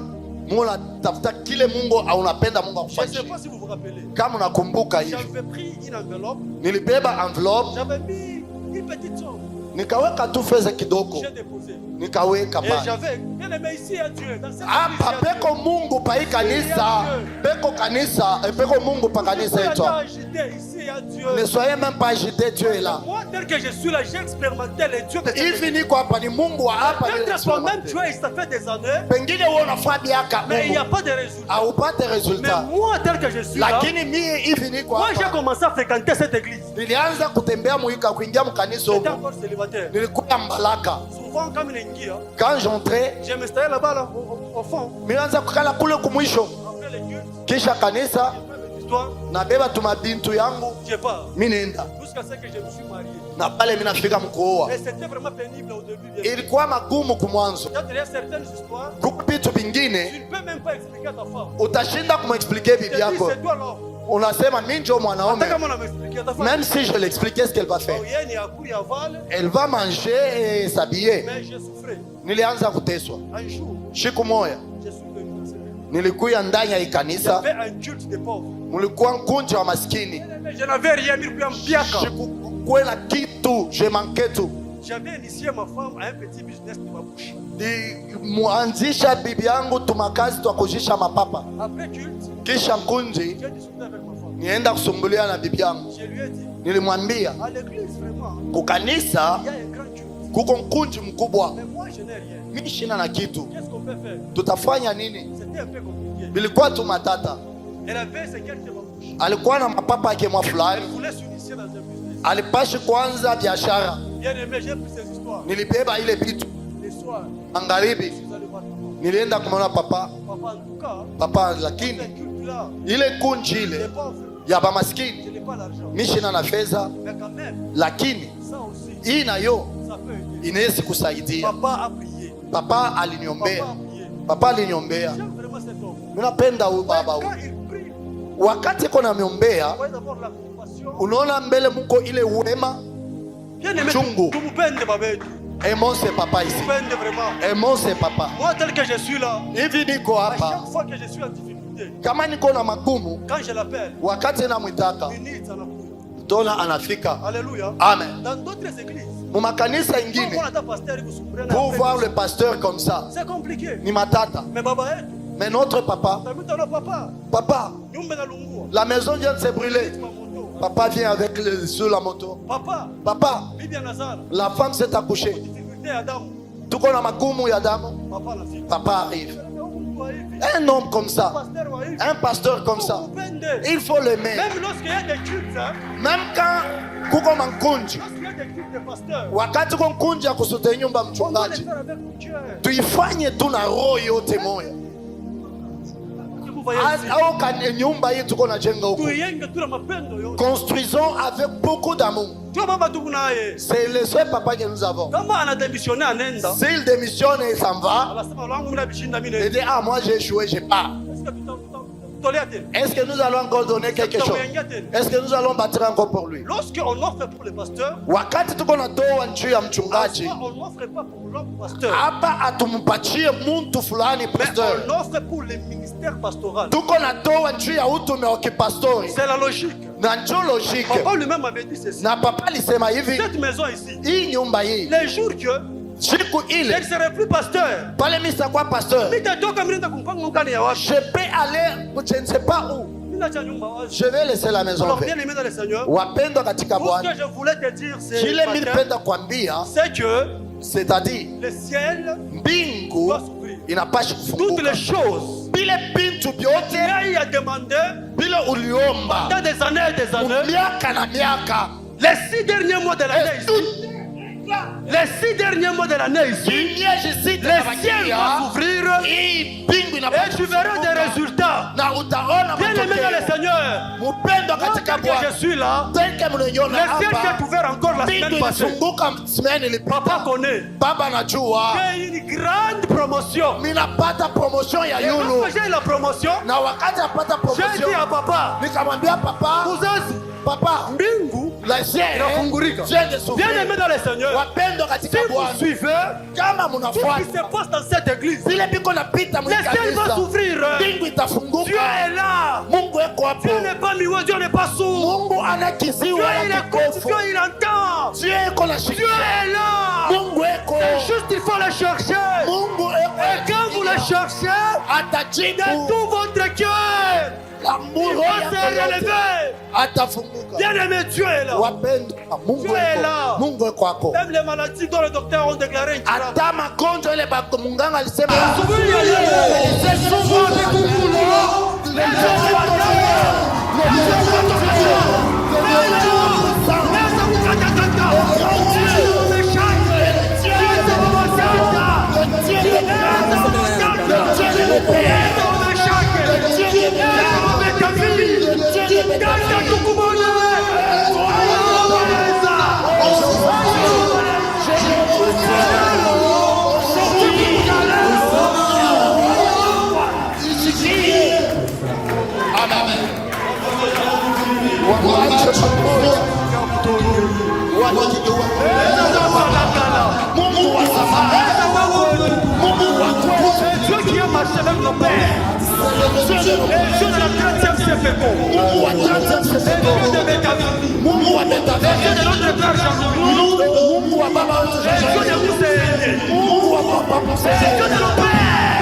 muna tafuta kile Mungu au unapenda Mungu Je ne sais akufanyie. pas si vous vous rappelez. Kama unakumbuka hivi, J'avais pris une enveloppe, nilibeba envelope j'avais mis une petite somme. nikaweka tu fedha kidogo, j'ai déposé. nikaweka Et pale. j'avais bien aimé ici à Dieu. Dans cette Hapa église, peko Mungu pa hii kanisa, peko kanisa, peko Mungu pa kanisa yetu. ici à Dieu. Ne soyez même pas agité, Dieu est là. Moi, tel que je suis là, j'ai expérimenté les dieux de cette Hivi église. niko hapa ni Mungu wa hapa ni Peut-être toi-même, tu as, ça fait des années, pengine wewe unafanya miaka mais il n'y a Mungu pas de résultat. haupate Mais resultat, moi, tel que je suis là, lakini mie hivi niko moi, j'ai hapa, commencé à fréquenter cette église. nilianza kutembea muika kuingia mkanisa J'étais huko, encore célibataire. nilikuwa Mbalaka. Souvent, comme une inguille, Quand j'entrais, je m'installais là-bas, là, au fond. nilianza kukala kule kumwisho, Après les cultes, kisha kanisa l'histoire, nabeba tumabintu yangu je pars. mimi nenda Jusqu'à ce que je me suis marié. na pale mimi nafika mkuoa. Mais c'était vraiment pénible au début. Bien sûr. Ilikuwa magumu kumwanzo, Il y a certaines histoires, kuko vitu tu vingine ne peux même pas expliquer à ta femme. utashinda kumexpliquer Tu bibi te dis, yako, c'est toi là. unasema mimi ndio mwanaume. Attends, comment on a expliqué à ta femme? Même si je l'expliquais ce qu'elle va faire, Oh, yeah, il y a couru, il y a val, elle va manger et s'habiller. mais j'ai souffert. Nilianza kuteswa. Un jour, Siku moja je suis venu dans cette église. nilikuya ndani ya Il y ikanisa, avait un culte des pauvres. mulikuwa nkunja wa maskini, Mais je n'avais rien mis pour un biaka. sikukuwe na kitu, je manquais tout. J'avais initié ma femme à un petit business de ma bouche. Muanzisha bibi yangu tumakazi twa kujisha mapapa, Après culte, kisha nkunji j'ai discuté avec ma femme. nienda kusumbulia na bibi yangu. Je lui ai dit, Nilimwambia à l'église, vraiment, kukanisa il y a un grand culte. kuko nkunji mkubwa, Mais moi, je n'ai rien. mimi shina na kitu, Qu'est-ce qu'on peut faire? tutafanya nini? C'était un peu compliqué. Bilikuwa tu matata. Elle avait ses quelques bouche. Alikuwa na mapapa yake mwa Elle fulani, voulait s'initier dans un business. alipashi kwanza biashara. Bien aimé, j'ai pris ces histoires. Nilibeba ile vitu Les soirs, magharibi, je suis allé voir papa. nilienda kumwona papa. Papa, en tout cas, Papa, ce lakini culte-là, ile kunji les ile pauvres, ya je bamaskini n'ai pas l'argent. mimi shina na fedha, Mais quand même, lakini ça aussi, hii nayo ça peut aider. inawezi kusaidia. Papa a prié. Papa Papa aliniombea, a prié. papa aliniombea. J'aime vraiment cet homme. Mimi napenda huyu baba Quand huyu. il prie, Wakati iko namiombea, vous voyez d'abord la compassion. unaona mbele mko ile wema. Bien aimé, Chungu. tu me peines, baba. Aimons ce papa ici, Peine vraiment. aimons ce papa. Moi, tel que je suis là, Hivi niko à hapa, chaque fois que je suis en difficulté, kama niko na magumu, quand je l'appelle, wakati namwitaka minutes en appui. tona anafika. Alléluia. Amen. Dans d'autres églises, Mumakanisa quand ingine, on attend pasteur, il vous souverain. pour voir le pasteur comme ça C'est compliqué. ni matata. Mais baba, aide. Mais notre papa, T'as vu ton papa? papa, Nyumba na lungua. la maison vient de se brûler. Ma moto. Papa vient avec sur la moto. Papa, Papa, bibi anazala. la femme s'est accouchée. Difficulté à damu. Tuko na magumu ya damu. Papa la fille. Papa arrive. Mtu wa hivi. Un homme comme ça, Pasteur wa hivi. un pasteur comme ça, Upende. il faut l'aimer. Même lorsqu'il y a des cultes, hein, Même quand kuko mankunji, lorsqu'il y a des cultes de pasteurs, wakati uko nkunji ya kusute nyumba on doit le mchungaji, faire avec mon cœur. tuifanye tu na roho yote moya. Que vous voyez ici. Au kane nyumba hii tuko na jenga huko, Tuyenge tu na mapendo yote. construisons avec beaucoup d'amour. Tu baba tuko naye. C'est le seul papa que nous avons. Kama anadémissionner anaenda. S'il démissionne et s'en va, Anasema langu mimi nabishinda mimi. il dit ah moi j'ai échoué, j'ai pas. Est-ce que tutolea tena? Est-ce que nous allons encore donner quelque chose? Tutamuingia tena. Est-ce que nous allons bâtir encore pour lui? Lorsqu'on offre pour le pasteur, Wakati tuko natoa juu ya à mchungaji, soi, on n'offre pas pour l'homme pasteur, hapa atumpatie muntu fulani mais pasteur. on offre pour le ministère pastoral. Tuko natoa juu ya utume wa kipastori, C'est la logique. na njo logique. Papa lui-même avait dit ceci. Na papa alisema hivi, Cette maison ici, hii nyumba hii les jours que siku je ile ne serai plus pasteur, pale mimi sitakuwa pasteur, nitatoka mimi nenda kumpanga mkani ya wapi? je peux aller je ne sais pas où, Mimi naacha nyumba wazi. je vais laisser la maison Alors bien verte. aimé dans le Seigneur, Wapendwa katika tout ce Bwana, que je voulais te dire, c'est kile mimi matin, nipenda kuambia, c'est que c'est-à-dire le ciel mbingu doit s'ouvrir. inapashi Toutes kufunguka. les choses Bile bintu que vyote tu as demandé bile uliomba dans des années et des années, miaka na miaka, les 6 derniers mois de l'année ici, tout les 6 derniers mois de l'année ici, miezi sita le ciel va inabakia, s'ouvrir hii mbingu et inapashi tu verras des kufunguka résultats. na utaona Bien aimé dans le matokeo. Seigneur, Mpendwa moi, katika tel que Bwana, je suis là, tel que mnaiona le ciel hapa, s'est ouvert encore la mbingu semaine passée. ilifunguka semaine Papa ilipita. connaît. Baba najua J'ai une grande promotion. minapata promotion ya Et yulu, lorsque j'ai eu la promotion, na wakati apata j'ai promotion dit à papa, nikamwambia papa, Mzazi, papa, mbingu la ciel inafungurika. vient de Bien s'ouvrir. aimé dans le Seigneur, Wapendwa si katika vous Bwana, suivez kama tout ce qui mnafuata se passe dans cette église, vile biko napita le ciel va mwikanisa, s'ouvrir. mbingu Dieu itafunguka. est là. Mungu eko hapo. Dieu n'est pas mieux, Dieu n'est pas sourd. Mungu Dieu anakiziwa il ya écoute, kipofu. Dieu il entend. Dieu eko Dieu est là. Mungu eko. C'est juste il faut le chercher. Mungu Et eko. quand vous le cherchez, de Atajibu. tout votre cœur, L'amour il va se relever. atafunguka. Bien-aimé, Dieu est là. Wapendwa, Mungu Dieu est là. eko. Mungu eko ako. Même les maladies dont les docteurs ont déclaré incurables. Hata magonjwa ile munganga alisema Dieu qui a marché avec nos pères. Dieu de la 30e siècle. Dieu de Bétavie. Dieu de notre père Jean-Louis. Dieu de Moussé. Dieu de nos pères.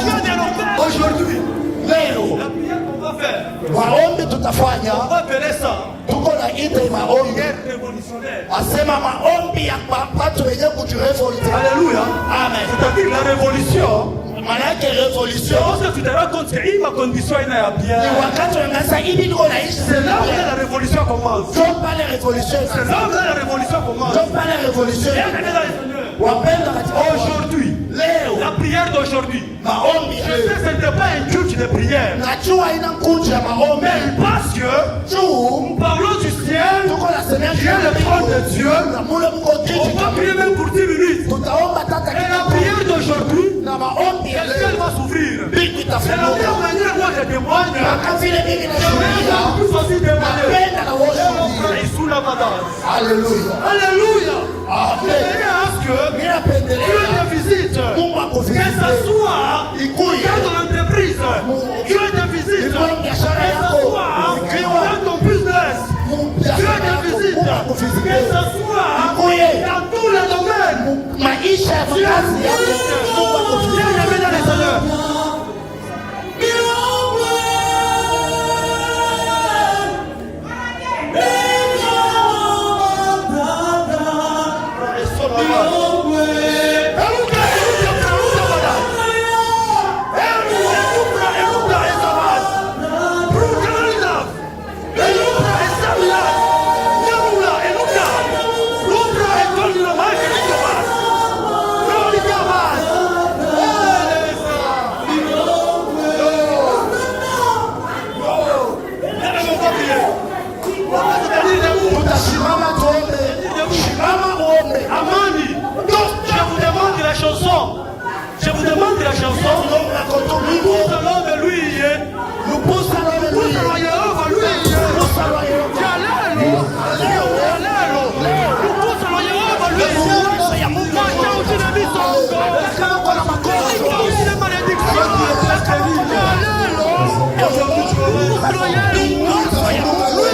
Dieu de nos pères. Aujourd'hui, leo la prière qu'on va faire, maombi on tutafanya, va appeler ça tuko na ite maombi, guerre révolutionnaire. asema maombi ya watu wenye kujirevolte. Alléluia. Amen. C'est-à-dire la révolution. Maana yake revolution Lorsque tu te rends compte qu'il y a une condition ni bien. wakati unaanza hivi niko naishi C'est là où la révolution commence. Ndio pale revolution C'est là où la révolution commence. ndio pale revolution. Bien-aimés dans le Seigneur. Wapenda katika Aujourd'hui, leo la prière d'aujourd'hui, maombi je sais que ce n'est pas un culte de prière, najua ina kuja maombi mais parce que juu nous parlons du ciel, tuko na semea qui est le trône de Dieu. na mule mko On kiti va prier même pour 10 minutes. tutaomba tata Et la kidogo prière d'aujourd'hui, na maombi ya le ciel leo va s'ouvrir. mbingu C'est la itafunguka. meilleure manière moi je témoigne. Kama vile mimi C'est nashuhudia plus facile de témoigner. napenda na wewe Et sous la madame. haleluya Alléluia. amen. C'est à ce que Mimi Dieu napendelea te visite. Mungu Que akuvisite ce soit ikuye dans ton entreprise, Dieu te visite. ikuwe biashara Que ce yako soit ikiwa dans ton business, Dieu biashara te yako visite. Mungu Que akuvisite ce soit ikuye dans tous les domaines. maisha ya makazi yako Mungu akuvisite. Bien-aimés dans le Seigneur. Utasimama tuombe, simama uombe. Amani, je vous demande la chanson. Je vous demande la chanson. Nous allons de lui. Lupusa na Nous wewe. allons Yehova lui. Lupusa na wewe. Jalelo. Jalelo. Nous allons Yehova lui. Macha uchina misongo. Ika uchina malédiction. Jalelo. Nous allons Yehova lui.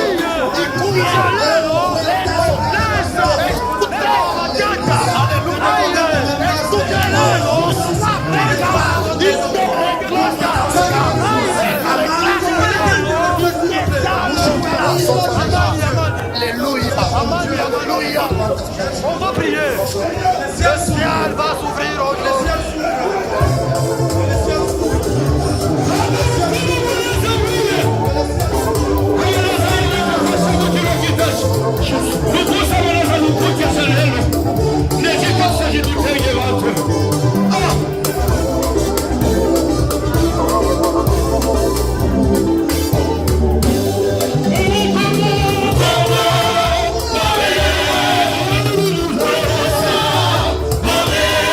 Jalelo. Laisse. Matata. Alléluia. Alléluia. On va prier. Le ciel va s'ouvrir. Le ciel s'ouvre. Amen.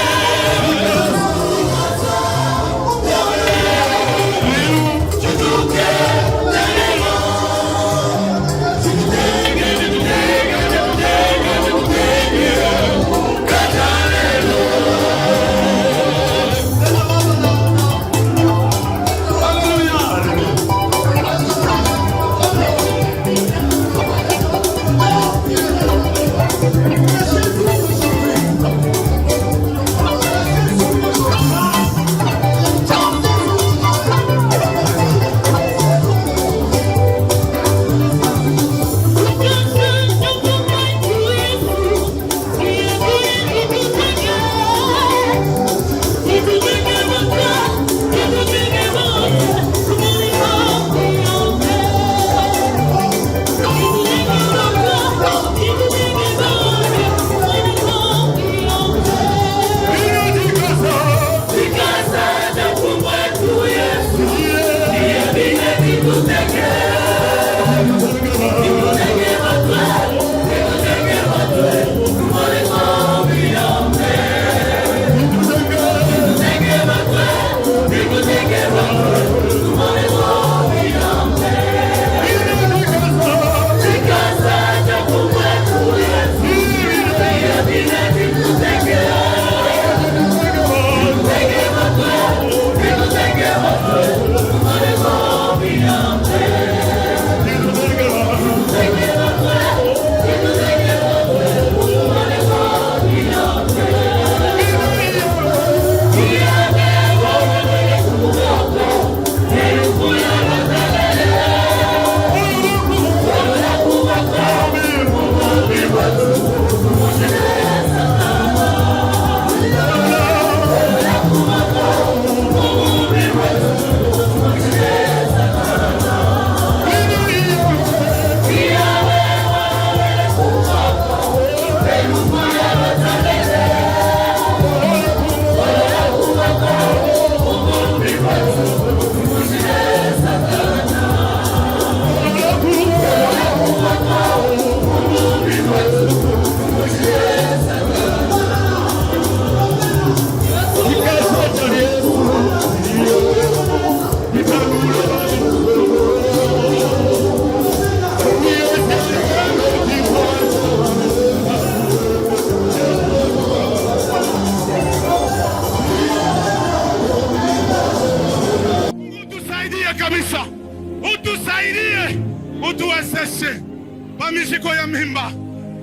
ya mimba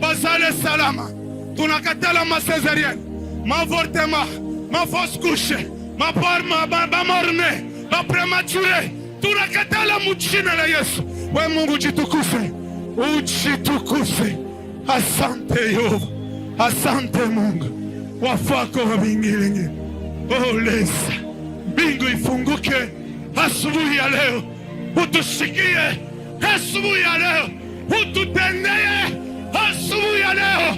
bazale salama. Tunakatala ma césarienne, ma avortement, ma fausse couche, ma morne, ma prématuré. Tunakatala mjina la Yesu. We Mungu jitukuse, ujitukuse. Asante Yehova, asante Mungu, wafako wa bingilingi. Oh lesa, mbingu ifunguke asubuhi ya leo, utushikie asubuhi ya leo, ututendee asubuhi ya leo.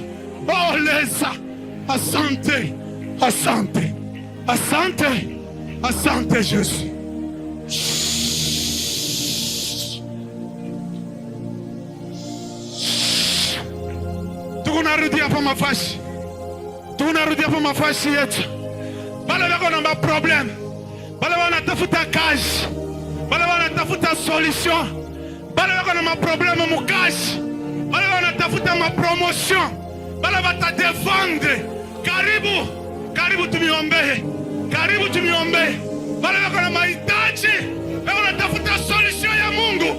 Oh lesa, asante, asante, asante, asante Yesu. Tunarudi hapa mafashi, tunarudi hapa mafashi yetu. Wale wako na maproblem, wale wanatafuta kazi, wale wanatafuta solution, wale wako na maproblem mukazi, wale wanatafuta mapromotion, wale watadefendre. Karibu, karibu tumiombee, karibu tumiombee. Wale wako na mahitaji, wale wanatafuta solution ya Mungu,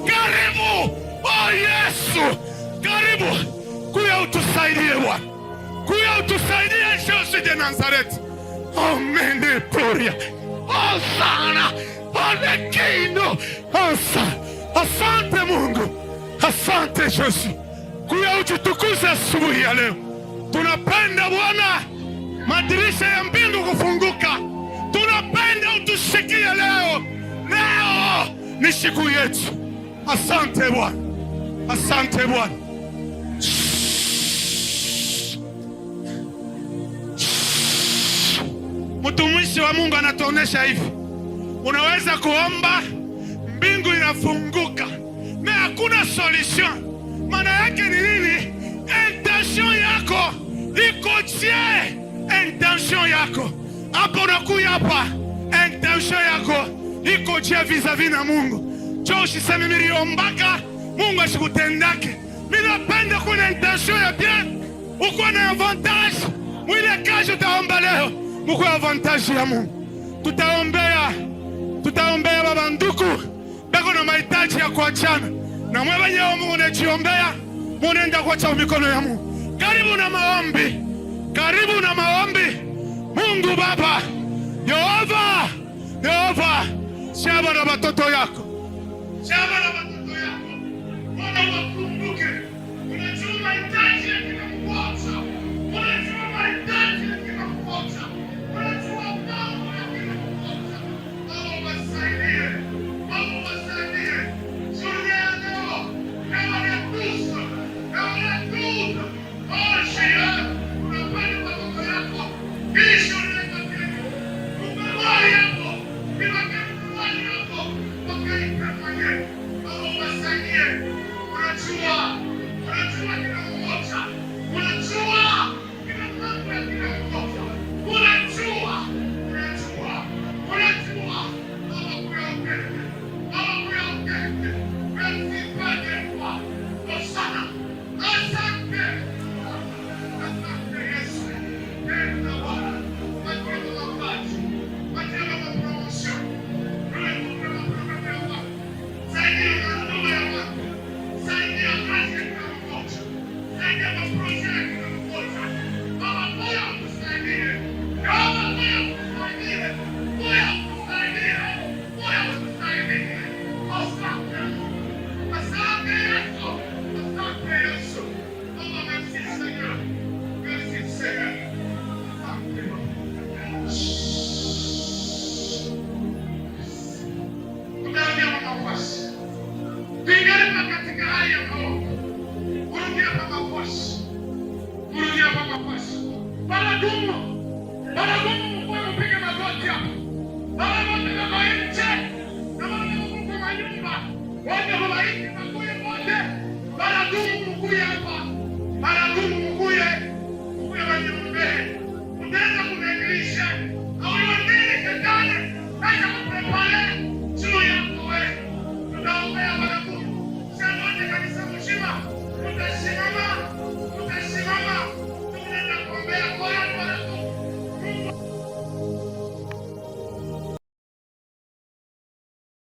karibu. Oh Yesu, karibu. Kuya utusaidie Bwana, kuya utusaidie Yesu de Nazareti. Amene poria, Hosana, Onekino, asante Mungu, asante Yesu. Kuya ututukuze asubuhi ya leo. Tunapenda Bwana madirisha ya mbingu kufunguka. Tunapenda utushikie leo. Leo ni siku yetu. Asante Bwana, asante Bwana. Mtumishi wa Mungu anatuonesha hivi, unaweza kuomba mbingu inafunguka na hakuna solution. Maana yake ni nini? Intention yako iko je? Intention yako hapo, unakuja hapa, intention yako iko je vis-a-vis na Mungu? Jo, usiseme niliombaka Mungu asikutendake. Mimi napenda kuna intention ya bien, uko na avantage mwile kazi utaomba leo, mko avantage ya Mungu. Tutaombea baba nduku bako na mahitaji ya kuachana na mwe wenyewe. Mungu unajiombea, munaenda kuacha mikono ya Mungu. Karibu na maombi, karibu na maombi. Mungu Baba, Yehova, Yehova, shaba na watoto yako, shaba na watoto yako, Bwana wakumbuke. Unajua mahitaji ya kila mmoja, unajua mahitaji ya kila mmoja, unajua mambo ya kila mmoja. Baba wasaidie, Baba wasaidie. Julia leo, kama ni kusa, kama ni kusa, Oshia, unapenda watoto yako, kisha unaleta kile umewali yako, bila kemwali yako, wakaikafanye. Baba wasaidie. Unajua kila mmoja, unajua kila mambo ya kila mmoja, unajua. Baba kuyaupende, Baba kuyaupende, kuyaupende kwa Hosana. Asante, asante Yesu. Nenda Bwana, wakiwa mapaji, wakiwa mapromotion, wakiwa mapromotion, saidia huduma ya watu, saidia kazi ya kila mmoja, saidia maproje ya kila mmoja. Baba kuya utusaidie, Baba kuya utusaidie, kuya utusaidie, kuya utusaidie. Asante, asante Yesu, asante Yesu. Baba merci Seigneur, merci Seigneur. Asante Baba. Utaambia mamakwasi, tuingie katika hali ya maombi. Kurudia mamakwasi, kurudia mamakwasi. Baragumu mkwe mpige magoti hapa. Baba wote wako nje, na wale wako kwa nyumba, wote wabariki makuye wote. Baragumu mkuye hapa, baragumu